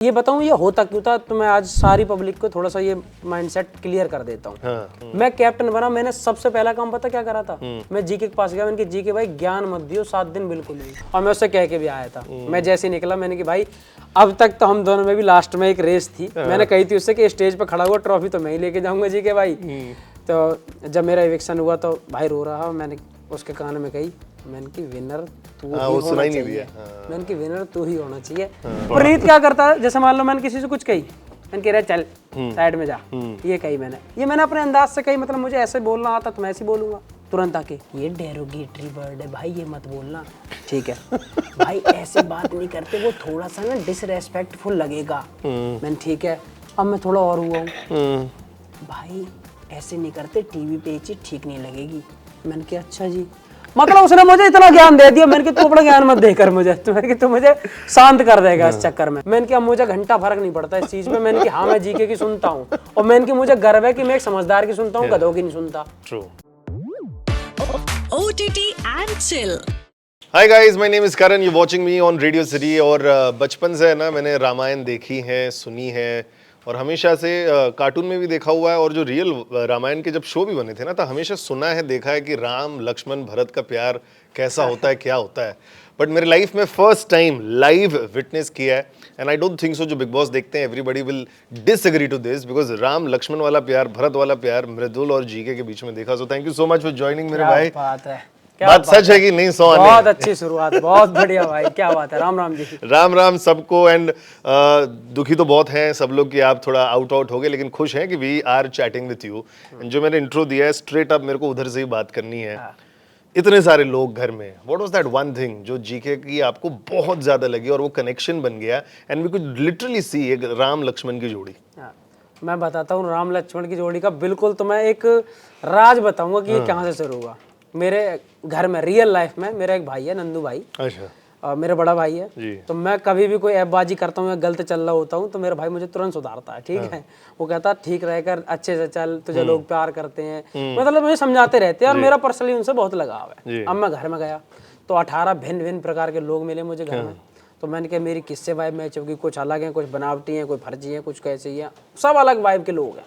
ये बताऊं ये होता क्यों था, तो मैं आज सारी पब्लिक को थोड़ा सा ये माइंडसेट क्लियर कर देता हूँ। हाँ। मैं कैप्टन बना, मैंने सबसे पहला काम पता क्या करा था? मैं जीके के पास गया, मैंने कहा जीके भाई ज्ञान मत दियो 7 दिन बिल्कुल नहीं, और मैं उससे कह के भी आया था। मैं जैसे ही निकला मैंने कि भाई अब तक तो हम दोनों में भी लास्ट में एक रेस थी, मैंने कही थी उससे कि स्टेज पर खड़ा हुआ ट्रॉफी तो मैं ही लेके जाऊंगा जीके भाई। तो जब मेरा इविक्शन हुआ तो भाई रो रहा, मैंने उसके कान में कही, मैंने की विनर तू ही होना चाहिए, मैंने की विनर तू ही होना चाहिए। प्रीत क्या करता है, जैसे मान लो मैंने किसी से कुछ कही, मैंने कह रहा चल साइड में जा, ये कही मैंने अपने अंदाज से कही, मतलब मुझे ऐसे बोलना आता तो मैं ऐसे बोलूंगा तुरंत आके, ये डेरोगेटरी वर्ड है भाई, ये मत बोलना, ठीक है भाई ऐसे बात नहीं करते, वो थोड़ा सा ना डिसरेस्पेक्टफुल लगेगा। मैंने ठीक है, अब मैं थोड़ा और हुआ हूँ, भाई ऐसे नहीं करते, टीवी पे ये चीज ठीक नहीं लगेगी। मैंने कहा अच्छा जी, मतलब उसने मुझे इतना ज्ञान दे दिया, मैंने कहा तू अपना ज्ञान मत देकर मुझे, तो मैंने कहा तू मुझे शांत कर देगा इस चक्कर में। मैंने कहा मुझे घंटा फर्क नहीं पड़ता इस चीज में, मैंने कहा हाँ मैं जीके की सुनता हूँ, और मैंने कहा मुझे गर्व है कि मैं एक समझदार की सुनता हूँ, गधों की नहीं सुनता। True. OTT and chill. Hi guys, my name is Karan. You're watching me on Radio City. और बचपन से है ना मैंने रामायण देखी है, सुनी है, और हमेशा से कार्टून में भी देखा हुआ है, और जो रियल रामायण के जब शो भी बने थे ना, तो हमेशा सुना है, देखा है कि राम लक्ष्मण भरत का प्यार कैसा होता है, क्या होता है। बट मेरे लाइफ में फर्स्ट टाइम लाइव विटनेस किया है, and I don't think so जो बिग बॉस देखते हैं everybody will disagree to this, because Ram Lakshman वाला प्यार, भरत वाला प्यार मृदुल और जीके के बीच में देखा। So thank you so much for joining मेरे भाई। बात है, बात सच है कि नहीं? 100 आने बहुत अच्छी शुरुआत, बहुत बढ़िया भाई, क्या बात है। राम राम जी। राम राम सबको। एंड दुखी तो बहुत हैं सब लोग कि आप थोड़ा आउट हो गए, लेकिन खुश हैं कि we are chatting with you. जो मैंने इंट्रो दिया है स्ट्रेट अप मेरे को उधर से ही बात करनी है। इतने सारे लोग घर में, what was that one thing जो जीके की आपको बहुत ज्यादा लगी और वो कनेक्शन बन गया, and we could literally see एक राम लक्ष्मण की जोड़ी। मैं बताता हूँ राम लक्ष्मण की जोड़ी का बिल्कुल, तो मैं एक राज बताऊंगा कि ये कहाँ से शुरू हुआ। मेरे घर में रियल लाइफ में मेरा एक भाई है, नंदू भाई। अच्छा। मेरा बड़ा भाई है जी। तो मैं कभी भी कोई ऐपबाजी करता हूँ या गलत चल रहा होता हूँ तो मेरा भाई मुझे तुरंत सुधारता है, ठीक है। वो कहता ठीक रहकर अच्छे से चल, तुझे लोग प्यार करते हैं, मतलब मुझे समझाते रहते हैं, और मेरा पर्सनली उनसे बहुत लगाव है। अब मैं घर में गया तो 18 भिन्न भिन्न प्रकार के लोग मिले मुझे घर में, तो मैंने कहा मेरी किससे वाइब मैच होगी, कुछ अलग है, कुछ बनावटी है, कोई फर्जी है, कुछ कैसे ही है, सब अलग वाइब के लोग हैं।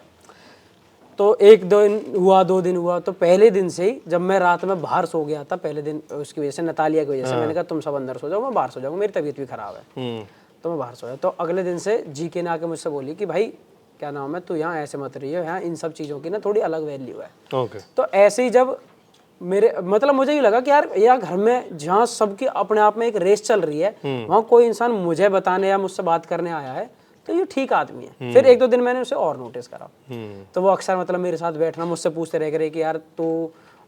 तो एक दिन हुआ, 2 दिन हुआ, तो पहले दिन से ही जब मैं रात में बाहर सो गया था, पहले दिन उसकी वजह से, नतालिया की वजह से, मैंने कहा तुम सब अंदर सो जाओ, मैं बाहर सो जाऊंगा, मेरी तबीयत भी खराब है, तो मैं बाहर सो जाऊँ। तो अगले दिन से जीके ने आके मुझसे बोली कि भाई क्या नाम है, तू यहाँ ऐसे मत रही हो, यहाँ इन सब चीज़ों की ना थोड़ी अलग वैल्यू है। ओके। तो ऐसे ही जब मेरे मतलब मुझे ये लगा कि यार घर में जहाँ सबकी अपने आप में एक रेस चल रही है, वहाँ कोई इंसान मुझे बताने या मुझसे बात करने आया है तो ये ठीक आदमी है। फिर 1-2 दिन मैंने उसे और नोटिस करा, तो वो अक्सर मतलब मेरे साथ बैठना, मुझसे पूछते रह करे कि यार तू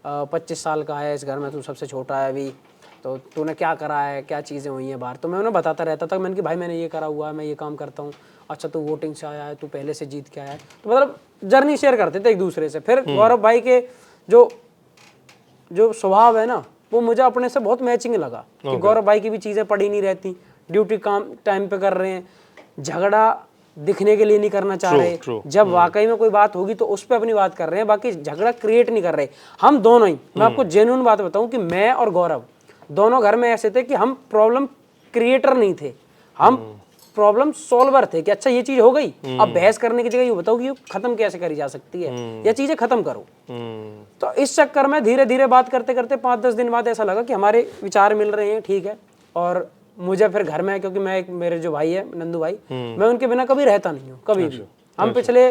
25 साल का है, इस घर में तू सबसे छोटा है अभी, तो तूने क्या करा है, क्या चीज़ें हुई हैं बाहर। तो मैं उन्हें बताता रहता था, मैंने कि भाई मैंने ये करा हुआ है, मैं ये काम करता हूँ, अच्छा तू वोटिंग से आया है, तू पहले से जीत के आया है, तो मतलब जर्नी शेयर करते थे एक दूसरे से। फिर गौरव भाई के जो स्वभाव है ना, वो मुझे अपने से बहुत मैचिंग लगा कि गौरव भाई की भी चीज़ें पड़ी नहीं रहती, ड्यूटी काम टाइम पे कर रहे हैं, झगड़ा दिखने के लिए नहीं करना चाह रहे, जब वाकई में कोई बात होगी तो उस पर अपनी बात कर रहे हैं, बाकी झगड़ा क्रिएट नहीं कर रहे। हम दोनों ही, मैं आपको जेन्युइन बात बताऊं कि मैं और गौरव दोनों घर में ऐसे थे कि हम प्रॉब्लम क्रिएटर नहीं थे, हम प्रॉब्लम सॉल्वर थे कि अच्छा ये चीज हो गई, अब बहस करने की जगह ये बताओ कि ये खत्म कैसे करी जा सकती है, या चीजें खत्म करो। तो इस चक्कर में धीरे धीरे बात करते करते 5-10 दिन बाद ऐसा लगा कि हमारे विचार मिल रहे हैं, ठीक है। और मुझे फिर घर में, क्योंकि मैं एक, मेरे जो भाई है नंदू भाई, मैं उनके बिना कभी रहता नहीं हूँ, कभी भी। हम पिछले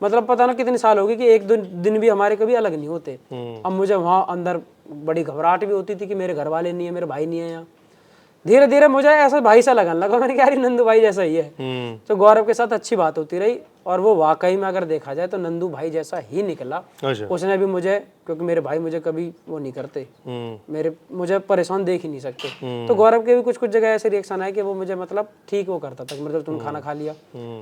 मतलब पता ना कितने साल हो गए कि 1-2 दिन भी हमारे कभी अलग नहीं होते। अब मुझे वहाँ अंदर बड़ी घबराहट भी होती थी कि मेरे घर वाले नहीं है, मेरे भाई नहीं है यहाँ। धीरे धीरे मुझे ऐसा भाई सा लगने लगा, मैंने कहा यार नंदू भाई जैसा ही है। तो गौरव के साथ अच्छी बात होती रही, और वो वाकई में अगर देखा जाए तो नंदू भाई जैसा ही निकला। उसने भी मुझे, क्योंकि मेरे भाई मुझे कभी वो नहीं करते, मुझे परेशान देख ही नहीं सकते, तो गौरव के भी कुछ कुछ जगह ऐसे रिएक्शन आए कि वो मुझे मतलब ठीक वो करता था, मतलब तुम खाना खा लिया,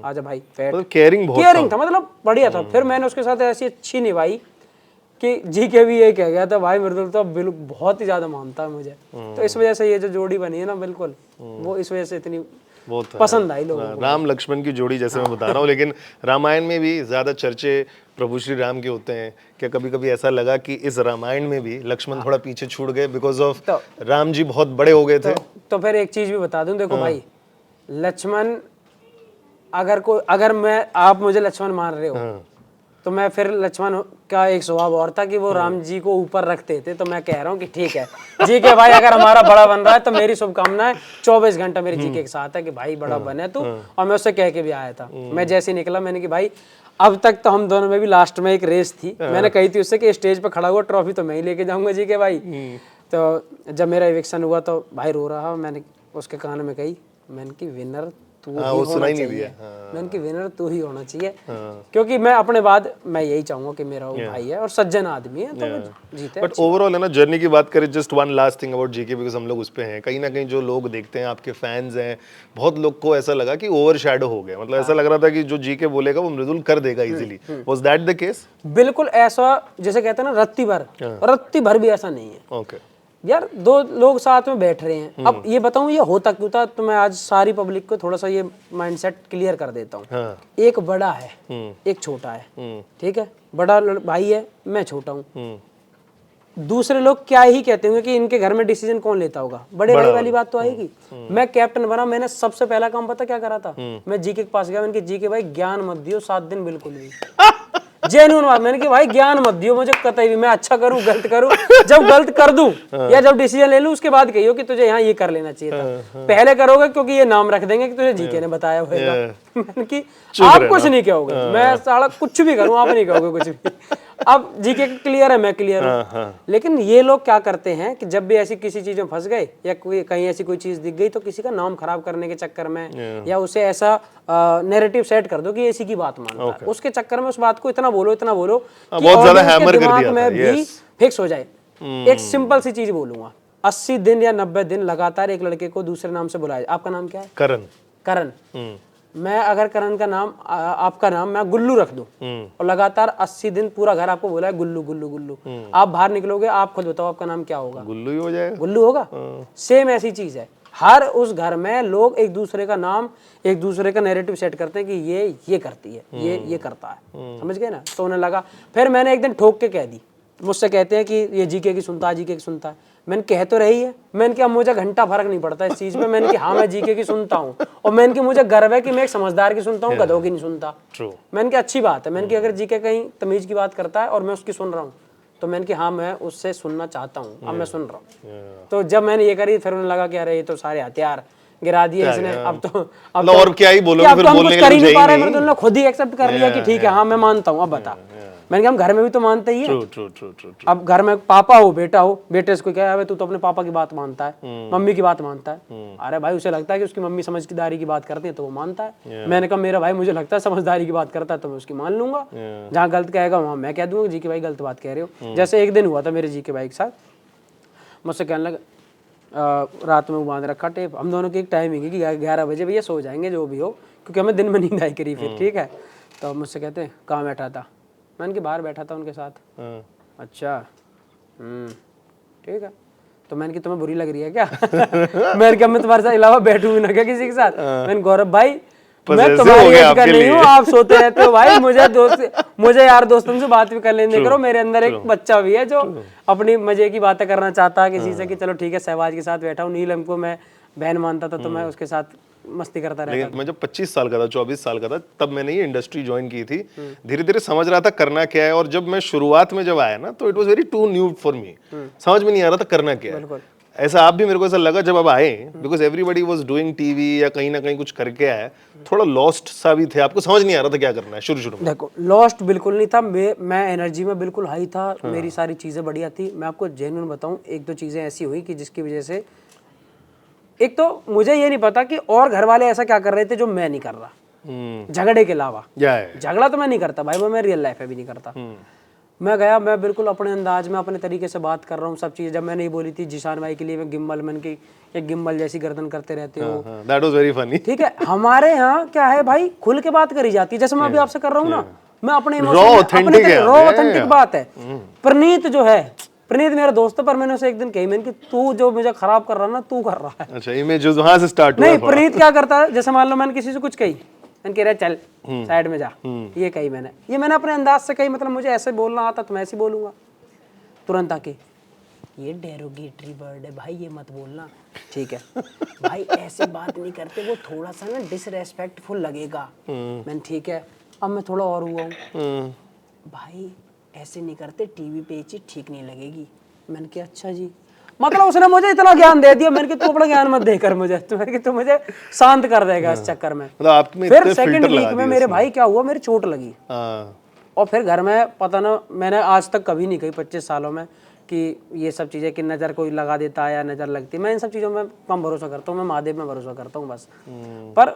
आजा भाई, केयरिंग था, मतलब बढ़िया था। फिर मैंने उसके साथ ऐसी अच्छी निभाई कि जीके भी ये कह गया था भाई मृदुल तो बिल्कुल बहुत ही ज्यादा मानता है मुझे। तो इस वजह से ये जो जोड़ी बनी है ना, बिल्कुल वो इस वजह से इतनी पसंद आई लोगों को। राम लक्ष्मण की जोड़ी जैसे मैं बता रहा हूँ, लेकिन रामायण में भी ज्यादा चर्चे प्रभु श्री राम के होते हैं। क्या कभी कभी ऐसा लगा कि इस रामायण में भी लक्ष्मण थोड़ा पीछे छूट गए बिकॉज ऑफ राम जी बहुत बड़े हो गए थे? तो फिर एक चीज भी बता दूं, देखो भाई लक्ष्मण अगर आप मुझे लक्ष्मण मान रहे हो, हाँ। तो मैं फिर लक्ष्मण का एक स्वभाव और था कि वो राम जी को ऊपर रखते थे। तो मैं कह रहा हूँ कि ठीक है जी के भाई, अगर हमारा बड़ा बन रहा है तो मेरी शुभकामनाएं 24 घंटा मेरे जी के साथ है कि भाई बड़ा बने तू। और मैं उससे कह के भी आया था, मैं जैसे ही निकला मैंने कि भाई अब तक तो हम दोनों में भी लास्ट में एक रेस थी, मैंने कही थी उससे कि स्टेज पर खड़ा हुआ ट्रॉफी तो मैं ही लेके जाऊंगा जी के भाई। तो जब मेरा इलेक्शन हुआ तो भाई रो रहा, मैंने उसके कान में कही, मैंने कि विनर तू ही होना चाहिए, मैंने कि विनर तू ही होना चाहिए, क्योंकि मैं अपने बाद मैं यही चाहूंगा कि मेरा वो भाई है और सज्जन आदमी है तो वो जीते। बट ओवरऑल है ना, जर्नी की बात करें, just one last thing about GK, because हम लोग उस पे हैं, कहीं ना कहीं जो लोग देखते हैं, आपके फैंस हैं, बहुत लोग को ऐसा लगा कि ओवर शैडो हो गया, मतलब ऐसा लग रहा था कि जो जीके बोलेगा वो मृदुल कर देगा easily. Was that the case? बिल्कुल ऐसा, जैसे कहते हैं ना रत्ती भर भी ऐसा नहीं है। ओके। यार दो लोग साथ में बैठ रहे हैं, अब ये बताऊं ये होता क्यों था, तो मैं आज सारी पब्लिक को थोड़ा सा ये माइंडसेट क्लियर कर देता हूँ। हाँ। एक बड़ा है, एक छोटा है, ठीक है, बड़ा भाई है, मैं छोटा हूँ। दूसरे लोग क्या ही कहते होंगे कि इनके घर में डिसीजन कौन लेता होगा, बड़े भाई वाली बात तो आएगी। मैं कैप्टन बना, मैंने सबसे पहला काम पता क्या करा था, मैं जीके के पास गया, मैंने कहा जीके भाई ज्ञान मत दियो 7 दिन बिल्कुल भी। जेन्युइन बात, मैंने कि भाई ज्ञान मत दियो मुझे कतई भी, मैं अच्छा करूं गलत करूं, जब गलत कर दूं या जब डिसीजन ले लूं उसके बाद कहियो कि तुझे यहाँ ये कर लेना चाहिए था। पहले करोगे क्योंकि ये नाम रख देंगे कि तुझे जीके ने बताया होगा। मैंने कि आप कुछ नहीं कहोगे, मैं साला कुछ भी करूं, आप नहीं कहोगे कुछ भी। अब जीके क्लियर है, मैं क्लियर हूँ। लेकिन ये लोग क्या करते हैं कि जब भी ऐसी किसी चीज में फंस गए या कोई कहीं ऐसी कोई चीज दिख गई तो किसी का नाम खराब करने के चक्कर में या उसे ऐसा नैरेटिव सेट कर दो कि इसी की बात मानता है, उसके चक्कर में उस बात को इतना बोलो कि बहुत ज्यादा हैमर कर दिमाग दिया में था। भी फिक्स हो जाए। एक सिंपल सी चीज बोलूंगा, 80 दिन या 90 दिन लगातार एक लड़के को दूसरे नाम से बुलाया। आपका नाम क्या है? करण। मैं अगर करण का नाम आपका नाम मैं गुल्लू रख दूं और लगातार 80 दिन पूरा घर आपको बोला है गुल्लू गुल्लू गुल्लू, आप बाहर निकलोगे, आप खुद बताओ आपका नाम क्या होगा? गुल्लू ही हो जाएगा। गुल्लू होगा। सेम ऐसी चीज है, हर उस घर में लोग एक दूसरे का नाम, एक दूसरे का नैरेटिव सेट करते हैं कि ये करती है, ये करता है, समझ गए ना? तो उन्हें लगा, फिर मैंने एक दिन ठोक के कह दी, मुझसे कहते हैं कि ये जीके की सुनता है, जीके की सुनता है। मैंने कह तो रही है, मैंने क्या मुझे घंटा फर्क नहीं पड़ता इस चीज में, मैंने कि हाँ मैं जीके की सुनता हूँ, और मैंने कि मुझे गर्व है कि मैं एक समझदार की सुनता हूँ, गधों की नहीं सुनता। मैंने कि अच्छी बात है, मैंने कि अगर जीके कहीं तमीज की बात करता है और मैं उसकी सुन रहा हूँ तो मैंने कि हाँ मैं उससे सुनना चाहता हूँ, अब मैं सुन रहा हूँ। तो जब मैंने ये करी फिर उन्हें लगा कि अरे ये तो सारे हथियार गिरा दिए इसने, अब तो और क्या ही बोलोगे, फिर बोलने कुछ कर ही नहीं पा रहे, मैंने तो खुद ही एक्सेप्ट कर लिया कि ठीक है हाँ मैं मानता हूँ, अब बता। मैंने कहा हम घर में भी तो मानते ही है। अब घर में पापा हो बेटा हो, बेटे से कोई कहे अबे तू तो अपने पापा की बात मानता है, मम्मी की बात मानता है, अरे भाई उसे लगता है कि उसकी मम्मी समझदारी की बात करती है तो वो मानता है। मैंने कहा मेरा भाई मुझे लगता है समझदारी की बात करता है तो मैं उसकी मान लूंगा, जहाँ गलत कहेगा वहाँ मैं कह दूंगा जी के भाई गलत बात कह रहे हो। जैसे एक दिन हुआ था मेरे जी के भाई के साथ, मुझसे कहने लगा रात में वो बांध रखा टेप, हम दोनों की एक टाइमिंग है कि 11 बजे भैया सो जाएंगे जो भी हो, क्योंकि हमें दिन में नींद आई करी फिर, ठीक है। तो मुझसे कहते हैं कहाँ बैठा था? मैंने कि बाहर बैठा था उनके साथ। अच्छा ठीक है। तो मैंने कि तुम्हें बुरी लग रही है क्या? मैंने कहा मैं तुम्हारे साथ अलावा बैठूं भी ना क्या किसी के साथ? मैंने गौरव भाई मैं तुम्हारी एज का नहीं हूँ, आप सोते रहते हो भाई, मुझे यार दोस्तों से बात भी कर लेने करो, मेरे अंदर एक बच्चा भी है जो अपनी मजे की बातें करना चाहता है किसी से कि चलो ठीक है सहवाज के साथ बैठा हूँ, नीलम को मैं बहन मानता था तो मैं उसके साथ मस्ती करता रहता। लेकिन मैं जब 25 साल का था, 24 साल का था, तब मैंने ये इंडस्ट्री ज्वाइन की थी, धीरे धीरे समझ रहा था करना क्या है, और जब मैं शुरुआत में जब आया ना तो it was very too new for me, समझ में नहीं आ रहा था करना क्या है। ऐसा आप भी, मेरे को ऐसा लगा जब आप आए, because everybody was doing TV या कहीं ना कहीं कुछ करके आया, थोड़ा लॉस्ट सा भी थे, आपको समझ नहीं आ रहा था क्या करना है शुरू में। देखो लॉस्ट बिल्कुल नहीं था, मैं एनर्जी में बिल्कुल हाई था, मेरी सारी चीजें बढ़िया थी। मैं आपको जेन्युइन बताऊं, एक दो चीजें ऐसी हुई कि जिसकी वजह से, एक तो मुझे ये नहीं पता कि और घर वाले ऐसा क्या कर रहे थे जो मैं नहीं कर रहा, झगड़े के अलावा। झगड़ा तो मैं नहीं करता भाई, वो मैं रियल लाइफ में भी नहीं करता। मैं गया, मैं बिल्कुल अपने अंदाज में अपने तरीके से बात कर रहा हूँ सब चीज़। जब मैंने ये बोली थी जिशान भाई के लिए मैं गिम्बल, मैंने की एक गिम्बल जैसी गर्दन करते रहते हो, दैट वाज वेरी फनी। ठीक है, हमारे यहाँ क्या है भाई, खुल के बात करी जाती है, जैसे मैं अभी आपसे कर रहा हूँ ना, मैं अपने रॉ ऑथेंटिक बात है। प्रणीत जो है, प्रणीत मेरा दोस्त है, पर मैंने उसे एक दिन कही, मैंने कि तू जो मुझे खराब कर रहा है ना, तू कर रहा है। अच्छा, इमेज वहां से स्टार्ट हुआ। नहीं, प्रणीत क्या करता है, जैसे मान लो मैंने किसी से कुछ कही, मैंने कह रहा चल साइड में जा, ये कही मैंने अपने अंदाज से कही, मतलब मुझे ऐसे बोलना आता तो मैं ऐसे बोलूंगा तुरंत आके, ये डेरोगेटरी वर्ड है भाई, ये मत बोलना, ठीक है भाई, ऐसे बात नहीं करते, वो थोड़ा सा ना डिसरेस्पेक्टफुल लगेगा। मैंने ठीक है, अब मैं थोड़ा और हुआ हूँ, भाई ऐसे नहीं करते, टीवी पे ये चीज ठीक नहीं लगेगी। मैंने कहा अच्छा जी, मतलब उसने मुझे इतना ज्ञान दे दिया, मैंने कहा तू अपना ज्ञान मत देकर मुझे, तो मैंने कहा तू मुझे शांत कर देगा इस चक्कर में। मतलब आप में फिर इतने सेकंड filter लगा वीक में दिए मेरे उसने। भाई क्या हुआ, मेरी चोट लगी, हाँ, और फिर घर में पता ना, मैंने आज तक कभी नहीं कही 25 सालों में कि ये सब चीज़ें कि नज़र कोई लगा देता है या नज़र लगती है, मैं इन सब चीज़ों में कम भरोसा करता हूँ, मैं महादेव में भरोसा करता हूँ बस। पर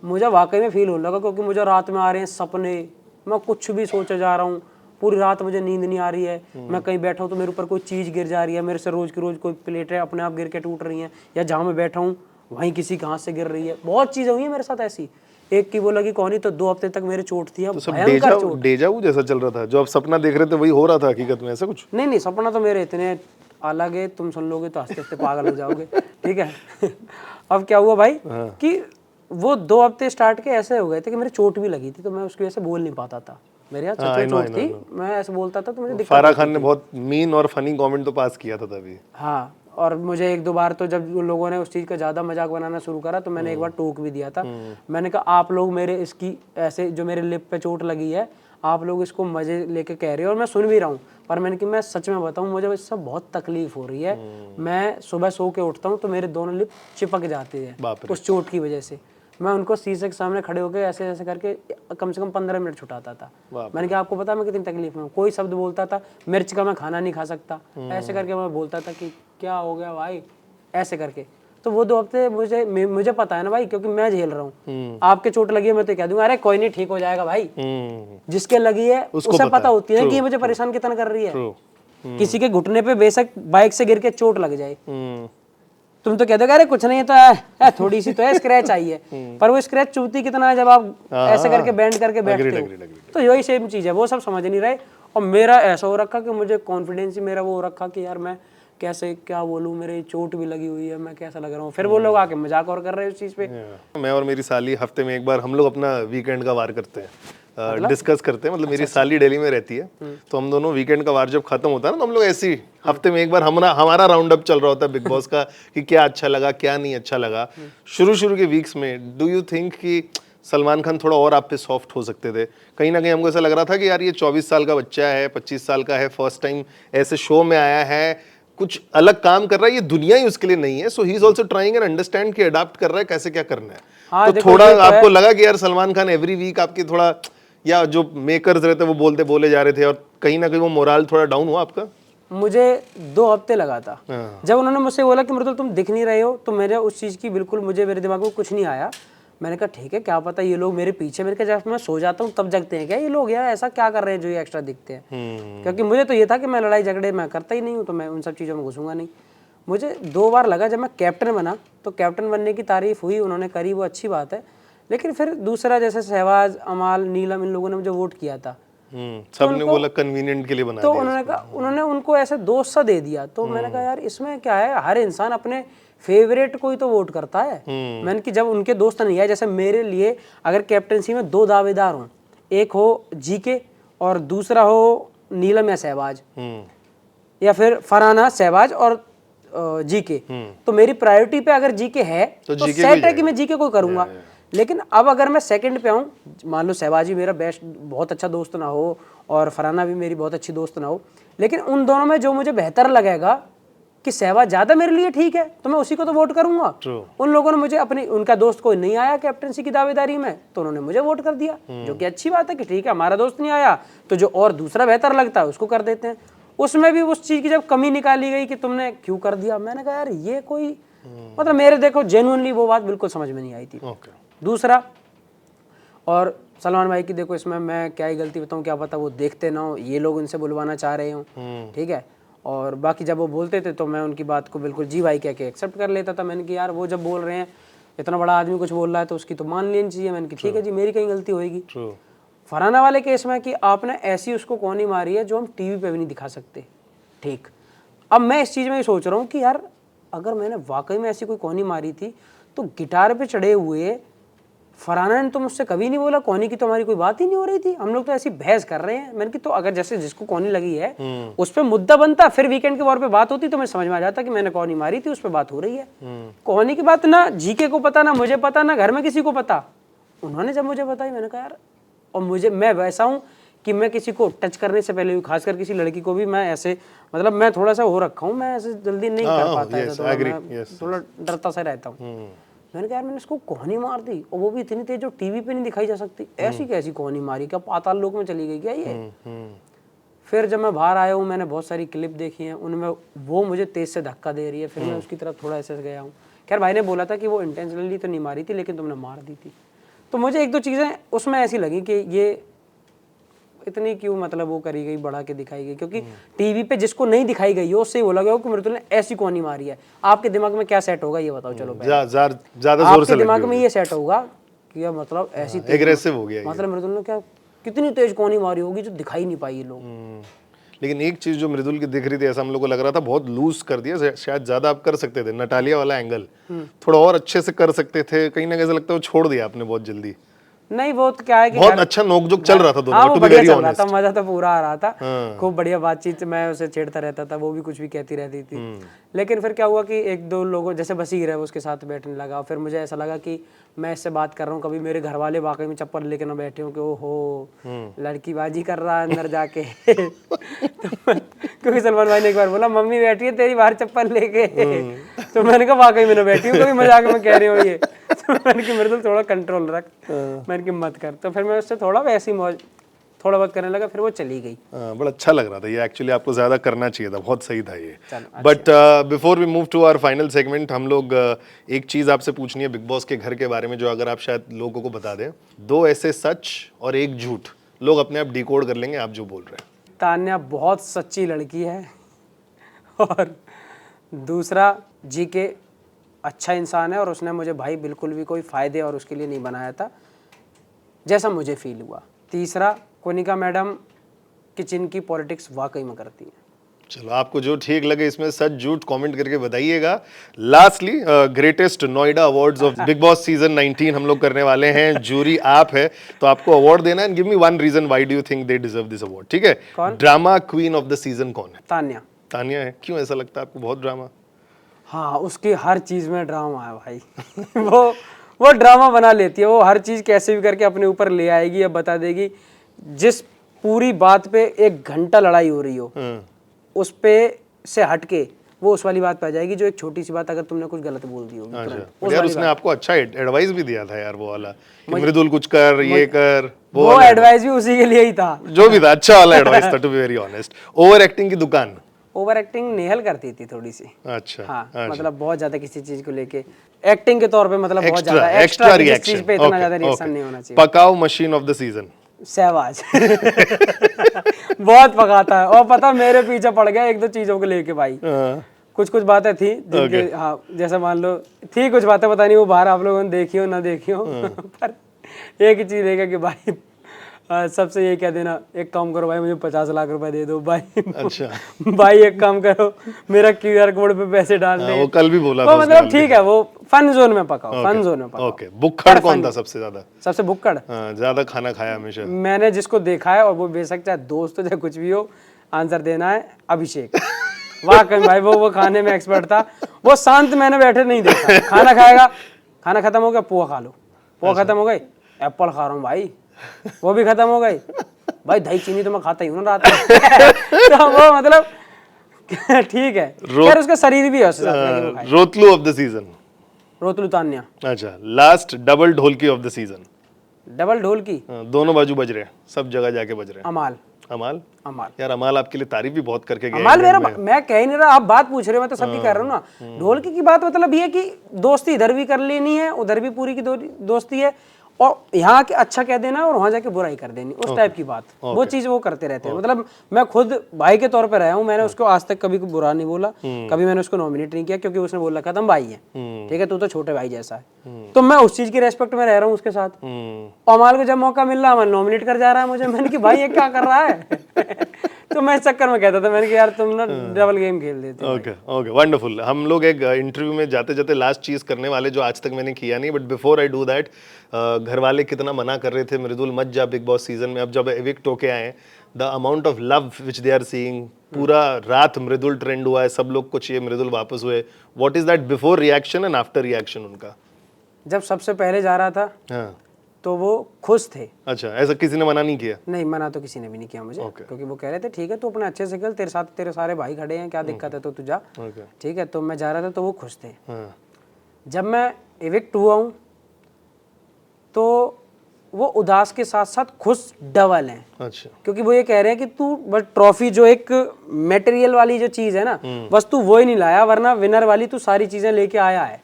मुझे वाकई में फील होने लगा, क्योंकि मुझे रात में आ रहे हैं सपने, मैं कुछ भी सोचे जा रहा हूँ, पूरी रात मुझे नींद नहीं आ रही है, मैं कहीं बैठा हूँ तो मेरे ऊपर कोई चीज़ गिर जा रही है, मेरे से रोज़ की रोज़ कोई प्लेटें अपने आप गिर के टूट रही हैं, या जहाँ मैं बैठा हूँ वहीं किसी घास से गिर रही है, बहुत चीज़ें हुई हैं मेरे साथ ऐसी। एक की वो लगी कौन ही, तो 2 हफ्ते तक मेरी चोट थी, अब तो सब भयंकर चोट। डेजाऊ जैसा चल रहा था, जो आप सपना देख रहे थे वही हो रहा था हकीकत में, ऐसा कुछ? नहीं सपना तो मेरे इतने अलग है, तुम सुन लोगे तो हंसते हंसते पागल हो जाओगे, ठीक है। अब क्या हुआ भाई कि वो 2 हफ्ते स्टार्ट के ऐसे हो गए थे कि मेरी चोट भी लगी थी, तो मैं उसकी वजह से बोल नहीं पाता था, मेरे यहाँ सच में चोट थी, मैं ऐसे बोलता था तो मुझे दिक्कत फारा खान ने बहुत मीन और फनी कमेंट तो पास किया था तभी। हाँ, और मुझे 1-2 बार तो जब उन लोगों ने उस चीज़ का ज़्यादा मजाक बनाना शुरू करा, तो मैंने एक बार टोक भी दिया था। मैंने कहा आप लोग मेरे इसकी ऐसे जो मेरे लिप पे चोट लगी है, आप लोग इसको मजे लेके कह रहे हो और मैं सुन भी रहा हूँ, पर मैंने कि मैं सच में बताऊँ, मुझे इससे बहुत तकलीफ हो रही है। मैं सुबह सो के उठता हूँ तो मेरे दोनों लिप चिपक जाते हैं उस चोट की वजह से। मैं उनको शीशे के सामने खड़े होकर ऐसे ऐसे करके कम से कम 15 मिनट छुटाता था। मैंने कहा आपको पता है मैं कितनी तकलीफ में हूँ। कोई शब्द बोलता था, मिर्च का मैं खाना नहीं खा सकता, ऐसे करके मैं बोलता था कि क्या हो गया भाई, ऐसे करके। तो वो 2 हफ्ते मुझे पता है ना भाई, क्योंकि मैं झेल रहा हूँ। आपके चोट लगी है मैं तो कह दूंगा अरे कोई नहीं, ठीक हो जाएगा भाई। जिसके लगी है उसे पता होती है कि ये मुझे परेशान कितना कर रही है। किसी के घुटने पे बेशक बाइक से गिर के चोट लग जाए, तुम तो कहते हो अरे कुछ नहीं है, तो है थोड़ी सी तो है, स्क्रैच आई है, पर वो स्क्रैच चुभती कितना है जब आप ऐसे करके बैंड करके बैठते हो। तो यही सेम चीज है, वो सब समझ नहीं रहे। और मेरा ऐसा हो रखा कि मुझे कॉन्फिडेंस ही मेरा वो हो रखा कि यार मैं कैसे क्या बोलूं, मेरी चोट भी लगी हुई है, मैं कैसा लग रहा हूँ। फिर वो लोग आके मजाक और कर रहे हैं उस चीज पे। मैं और मेरी साली हफ्ते में एक बार हम लोग अपना वीकेंड का वार करते हैं, डिस्कस करते हैं। मतलब मेरी साली दिल्ली में रहती है, तो हम दोनों वीकेंड का वार जब खत्म होता है ना, तो हम लोग ऐसे ही हफ्ते में एक बार हमारा राउंड अप चल रहा होता है बिग बॉस का कि क्या अच्छा लगा क्या नहीं अच्छा लगा। शुरू के वीक्स में डू यू थिंक कि सलमान खान थोड़ा और आप पे सॉफ्ट हो सकते थे? कहीं ना कहीं हमको ऐसा लग रहा था कि यार ये 24 साल का बच्चा है, 25 साल का है, फर्स्ट टाइम ऐसे शो में आया है, कुछ अलग काम कर रहा है, ये दुनिया ही उसके लिए नहीं है, so he is also trying and understand कि अडॉप्ट कर रहा है कैसे क्या करना है। हाँ, तो थोड़ा आपको लगा कि यार सलमान खान एवरी वीक आपके थोड़ा, या जो मेकर्स रहते वो बोले जा रहे थे, और कहीं ना कहीं वो मोराल थोड़ा डाउन हुआ आपका? मुझे 2 हफ्ते लगा था। जब उन्होंने मुझसे बोला कि मतलब तुम दिख नहीं रहे हो, तो मेरे उस चीज़ की बिल्कुल मेरे दिमाग में कुछ नहीं आया। मैंने कहा ठीक है, क्या पता ये लोग मेरे पीछे, मेरे जब मैं सो जाता हूँ तब जगते हैं क्या ये लोग, यार ऐसा क्या कर रहे हैं जो ये एक्स्ट्रा दिखते हैं। क्योंकि मुझे तो ये था कि मैं लड़ाई झगड़े मैं करता ही नहीं हूँ, तो मैं उन सब चीज़ों में घुसूंगा नहीं। मुझे 2 बार लगा, जब मैं कैप्टन बना तो कैप्टन बनने की तारीफ हुई, उन्होंने करी, वो अच्छी बात है। लेकिन फिर दूसरा जैसे सहवाज, अमाल, नीलम, इन लोगों ने मुझे वोट किया था, सबने बोला कन्वीनियंट के लिए बना तो दिया उन्होंने कहा, उन्होंने उनको ऐसे दोस्त सा दे दिया। तो मैंने कहा यार इसमें क्या है, हर इंसान अपने फेवरेट को ही तो वोट करता है। मैंने कि जब उनके दोस्त नहीं है, जैसे मेरे लिए अगर कैप्टनसी में 2 दावेदार हों, एक हो जीके और दूसरा हो नीलम या सहवाज, या फिर फरहाना, सहवाज और जीके, तो मेरी प्रायोरिटी पे अगर जीके है तो सेट है कि मैं जीके को करूंगा। लेकिन अब अगर मैं सेकंड पे आऊँ, मान लो सहवाजी मेरा बेस्ट बहुत अच्छा दोस्त ना हो और फरहाना भी मेरी बहुत अच्छी दोस्त ना हो, लेकिन उन दोनों में जो मुझे बेहतर लगेगा कि सहवाज ज़्यादा मेरे लिए ठीक है, तो मैं उसी को तो वोट करूंगा। उन लोगों ने मुझे उनका दोस्त कोई नहीं आया कैप्टनसी की दावेदारी में, तो उन्होंने मुझे वोट कर दिया, जो कि अच्छी बात है कि ठीक है हमारा दोस्त नहीं आया तो जो और दूसरा बेहतर लगता है उसको कर देते हैं। उसमें भी उस चीज़ की जब कमी निकाली गई कि तुमने क्यों कर दिया, मैंने कहा यार ये कोई मतलब मेरे देखो जेन्युइनली वो बात बिल्कुल समझ में नहीं आई थी। दूसरा, और सलमान भाई की देखो इसमें मैं क्या ही गलती बताऊँ, क्या पता वो देखते ना हो, ये लोग उनसे बुलवाना चाह रहे हो, ठीक है। और बाकी जब वो बोलते थे तो मैं उनकी बात को बिल्कुल जी भाई कह के एक्सेप्ट कर लेता था। मैंने कि यार वो जब बोल रहे हैं, इतना बड़ा आदमी कुछ बोल रहा है तो उसकी तो मान लेनी चाहिए। मैंने कि ठीक है जी, मेरी कहीं गलती होगी। फरहाना वाले केस में कि आपने ऐसी उसको कौन ही मारी है जो हम टीवी पे भी नहीं दिखा सकते, ठीक। अब मैं इस चीज़ में ये सोच रहा हूँ कि यार अगर मैंने वाकई में ऐसी कोई कौनी मारी थी तो गिटार पे चढ़े हुए फरहाना ने तो मुझसे कभी नहीं बोला, कोहनी की तो हमारी कोई बात ही नहीं हो रही थी, हम लोग तो ऐसी बहस कर रहे हैं। मैंने कि तो अगर जैसे जिसको कोहनी लगी है उस पर मुद्दा बनता, फिर वीकेंड के वॉर पे बात होती तो मैं समझ में आ जाता कि मैंने कोहनी मारी थी, उस पर बात हो रही है। कोहनी की बात ना जीके को पता, ना मुझे पता, ना घर में किसी को पता। उन्होंने जब मुझे बताई मैंने कहा यार, और मैं वैसा हूँ कि मैं किसी को टच करने से पहले, खासकर किसी लड़की को भी मैं ऐसे, मतलब मैं थोड़ा सा हो रखा हूँ, मैं ऐसे जल्दी नहीं कर पाता है, थोड़ा डरता सा रहता हूँ। मैंने कहा यार मैंने इसको कोहनी मार दी, और वो भी इतनी तेज जो टीवी पे नहीं दिखाई जा सकती, ऐसी कैसी कोहनी मारी, क्या पाताल लोक में चली गई क्या ये। फिर जब मैं बाहर आया हूँ, मैंने बहुत सारी क्लिप देखी हैं, उनमें वो मुझे तेज से धक्का दे रही है, फिर मैं उसकी तरफ थोड़ा ऐसे गया हूँ। खैर भाई ने बोला था कि वो इंटेंशनली तो नहीं मारी थी, लेकिन तुमने मार दी थी। तो मुझे एक दो चीज़ें उसमें ऐसी लगी कि ये इतनी क्यों मतलब वो करी गई, बढ़ा के दिखाई गई, क्योंकि टीवी पे जिसको नहीं दिखाई गई हो उससे ही बोला गया कि मृदुल ने ऐसी कोहनी मारी है। आपके दिमाग में क्या सेट होगा ये बताओ, चलो ज्यादा जोर से दिमाग में ये सेट होगा कि यार मतलब ऐसी एग्रेसिव हो गया, मतलब मृदुल ने क्या कितनी तेज कोहनी मारी होगी जो दिखाई नहीं पाई ये लोग। लेकिन एक चीज जो मृदुल की दिख रही थी, ऐसा हम लोग को लग रहा था बहुत लूज कर दिया, शायद ज्यादा आप कर सकते थे। नटालिया वाला एंगल थोड़ा और अच्छे से कर सकते थे, कहीं ना कहीं ऐसा लगता है वो छोड़ दिया आपने बहुत जल्दी। नहीं वो तो क्या है कि बहुत अच्छा नोकझोंक चल रहा था दोनों हाँ, का, वो to be बढ़िया very चल रहा honest। था, मजा तो पूरा आ रहा था, खूब बढ़िया बातचीत, मैं उसे छेड़ता रहता था, वो भी कुछ भी कहती रहती थी। लेकिन फिर क्या हुआ कि एक दो लोगों जैसे बसीर है वो उसके साथ बैठने लगा, फिर मुझे ऐसा लगा कि मैं इससे बात कर रहा हूँ, कभी मेरे घर वाले वाकई में चप्पल लेके ना बैठे हो कि ओहो लड़की बाजी कर रहा है अंदर जाके। क्योंकि सलमान भाई ने एक बार बोला मम्मी बैठी है तेरी बाहर चप्पल लेके, तो मैंने कहा वाकई में ना बैठी हूँ, कभी मजाक में कह रही हो ये। तो मैंने कि मेरे तो थोड़ा कंट्रोल रख, मैंने कि मत कर। तो फिर मैं उससे थोड़ा वैसी मौज थोड़ा बहुत करने लगा, फिर वो चली गई। बड़ा अच्छा लग रहा था ये, एक्चुअली आपको ज्यादा करना चाहिए था, बहुत सही था ये। But before we move to our final segment, हम लोग एक चीज आपसे पूछनी है बिग बॉस के घर के बारे में, जो अगर आप शायद लोगों को बता दें, दो ऐसे सच और एक झूठ, लोग अपने आप डिकोड कर लेंगे आप जो बोल रहे हैं। तान्या बहुत सच्ची लड़की है, और दूसरा जीके अच्छा इंसान है, और उसने मुझे भाई बिल्कुल भी कोई फायदे और उसके लिए नहीं बनाया था जैसा मुझे फील हुआ। तीसरा कोनिका मैडम किचन की पॉलिटिक्स वाकई में करती है। चलो आपको जो ठीक लगे इसमें सच झूठ कमेंट करके बताइएगा। Lastly greatest Noida awards of big boss season 19 हम लोग करने वाले हैं, जूरी आप है तो आपको अवार्ड देना है। Give me one reason why do you think they deserve this award, ठीक है? Drama queen of the season कौन है? तान्या। तान्या है, क्यों ऐसा लगता है आपको? बहुत ड्रामा? हाँ उसकी हर चीज में ड्रामा है भाई। वो ड्रामा बना लेती है, वो हर चीज कैसे भी करके अपने ऊपर ले आएगी या बता देगी। जिस पूरी बात पे 1 घंटा लड़ाई हो रही हो उस पे से हटके वो उस वाली बात पे आ जाएगी, जो एक छोटी सी बात अगर तुमने कुछ गलत बोल दी होगी तुरंत। यार उसने आपको अच्छा एडवाइस भी दिया था यार, वो वाला कि मृदुल कुछ कर, ये कर, वो एडवाइस भी उसी के लिए ही था, जो भी था अच्छा वाला एडवाइस था, to be very honest. Over acting की दुकान? ओवर एक्टिंग नेहल करती थी थोड़ी सी। अच्छा हाँ, मतलब बहुत ज्यादा किसी चीज को लेके एक्टिंग के तौर पे, मतलब बहुत ज्यादा एक्स्ट्रा रिएक्शन पे इतना ज्यादा रिएक्शन नहीं होना चाहिए। पकाओ machine of the season? Sehwag. बहुत पकाता है, और पता मेरे पीछे पड़ गया 1-2 चीजों को लेके भाई। कुछ बातें थी जिनके हाँ, जैसे मान लो थी कुछ बातें, पता नहीं वो बाहर आप लोगों ने देखी हो ना देखी हो। पर एक ही चीज रहेगा कि भाई सबसे ये कह देना, एक काम करो भाई मुझे 50 लाख रुपए दे दो भाई। अच्छा भाई एक काम करो मेरा QR कोड पे पैसे डाल दे। वो कल भी बोला था, मतलब ठीक है, वो फन जोन में पकाओ, फन जोन में पकाओ। ओके, बुक्कड़ कौन था सबसे ज्यादा? सबसे बुक्कड़ ज्यादा खाना खाया हमेशा मैंने जिसको देखा है, और वो बेशक चाहे दोस्त हो चाहे कुछ भी हो, आंसर देना है अभिषेक। वाकई भाई वो खाने में एक्सपर्ट था, वो शांत मैंने बैठे नहीं देखा। खाना खाएगा, खाना खत्म हो गया, पोहा खा लो, पोहा खत्म हो गई, एप्पल खा रहा हूँ भाई, वो भी खत्म हो गई भाई, दही चीनी तो मैं खाता ही हूँ ना रात में। तो वो मतलब ठीक है, खैर उसका शरीर भी है। Rotlu of the season? Rotlu Tanya. अच्छा, last double dholki of the season? Double ढोलकी दोनों बाजू बज रहे हैं, सब जगह जाके बज रहे हैं। अमाल। अमाल? अमाल यार अमाल आपके लिए तारीफ भी बहुत करके गया। अमाल मेरा, मैं कह ही नहीं रहा, आप बात पूछ रहे हो, मैं तो सबकी कर रहा हूँ ना। ढोलकी की बात मतलब ये कि दोस्ती इधर भी कर लेनी है, उधर भी पूरी की दोस्ती है, और यहाँ के अच्छा कह देना और वहाँ जाके बुराई कर देनी, उस टाइप की बात। वो चीज वो करते रहते हैं। मतलब मैं खुद भाई के तौर पे रहा हूँ, मैंने उसको आज तक कभी बुरा नहीं बोला, कभी मैंने उसको नॉमिनेट नहीं किया, क्योंकि उसने बोल रखा था हम भाई हैं, ठीक है, तू तो छोटे भाई जैसा है, तो मैं उस चीज की रेस्पेक्ट में रह रहा हूँ उसके साथ। और अमाल को जब मौका मिल रहा है, अमाल नॉमिनेट कर जा रहा है मुझे, मैंने कि भाई ये क्या कर रहा है। तो मैं इस चक्कर में कहता था, मैंने कहा यार तुम ना डबल गेम खेल देते हो। Okay okay wonderful. हम लोग एक इंटरव्यू में जाते जाते लास्ट चीज करने वाले जो आज तक मैंने किया नहीं, but before I do that, घर वाले कितना मना कर रहे थे मृदुल मत जा बिग बॉस सीजन में, अब जब एविक्ट होके आए, the amount of love which they are seeing, पूरा रात मृदुल ट्रेंड हुआ है, सब लोग को चाहिए मृदुल वापस हुए, what is that before reaction and after reaction उनका? जब सबसे पहले जा रहा था हाँ तो वो खुश थे। अच्छा, ऐसा किसी ने मना नहीं किया? नहीं, मना तो किसी ने भी नहीं किया मुझे, क्योंकि वो कह रहे थे ठीक है तू अपने अच्छे से खेल, तेरे साथ तेरे सारे भाई खड़े हैं, क्या दिक्कत है, तो तू जा, ठीक है। तो मैं जा रहा था तो वो खुश थे। जब मैं इविक्ट हुआ हूँ तो वो उदास के साथ साथ खुश डबल हैं। अच्छा, क्योंकि वो ये कह रहे हैं कि तू बस ट्रॉफी जो एक मटेरियल वाली जो चीज है ना, बस तू वो ही नहीं लाया, वरना विनर वाली तू सारी चीजें लेके आया है।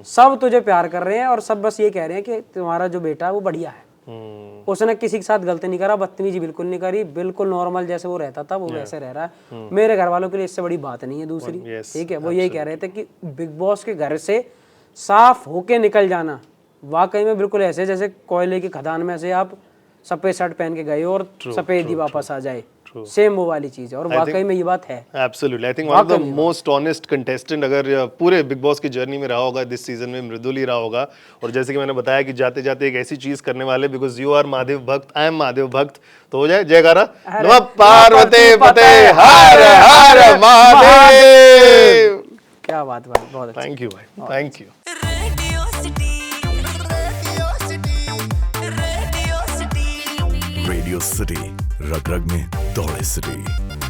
सब तुझे प्यार कर रहे हैं और सब बस ये कह रहे हैं कि तुम्हारा जो बेटा है वो बढ़िया है। उसने किसी के साथ गलती नहीं करा, बदतमीजी बिल्कुल नहीं करी, बिल्कुल नॉर्मल जैसे वो रहता था वो वैसे रह रहा है। मेरे घर वालों के लिए इससे बड़ी बात नहीं है दूसरी, ठीक है। वो यही कह रहे थे कि बिग बॉस के घर से साफ होके निकल जाना, वाकई में बिल्कुल ऐसे जैसे कोयले की खदान में से आप सफेद शर्ट पहन के गए और सफेद ही वापस आ जाए, सेम वो वाली चीज है। और वाकई में ये बात है। Absolutely, I think one of the most honest contestant अगर पूरे बिग बॉस की जर्नी में रहा होगा दिस सीजन में मृदुल ही रहा होगा। और जैसे कि मैंने बताया कि जाते जाते एक ऐसी चीज करने वाले, बिकॉज यू आर महादेव भक्त, आई एम महादेव भक्त, तो हो जाए जयकारा नमः पार्वती पते हर हर महादेव। क्या बात भाई, बहुत अच्छा। थैंक यू भाई, थैंक यू। रेडियो सिटी, रग रग में दौड़े सिटी।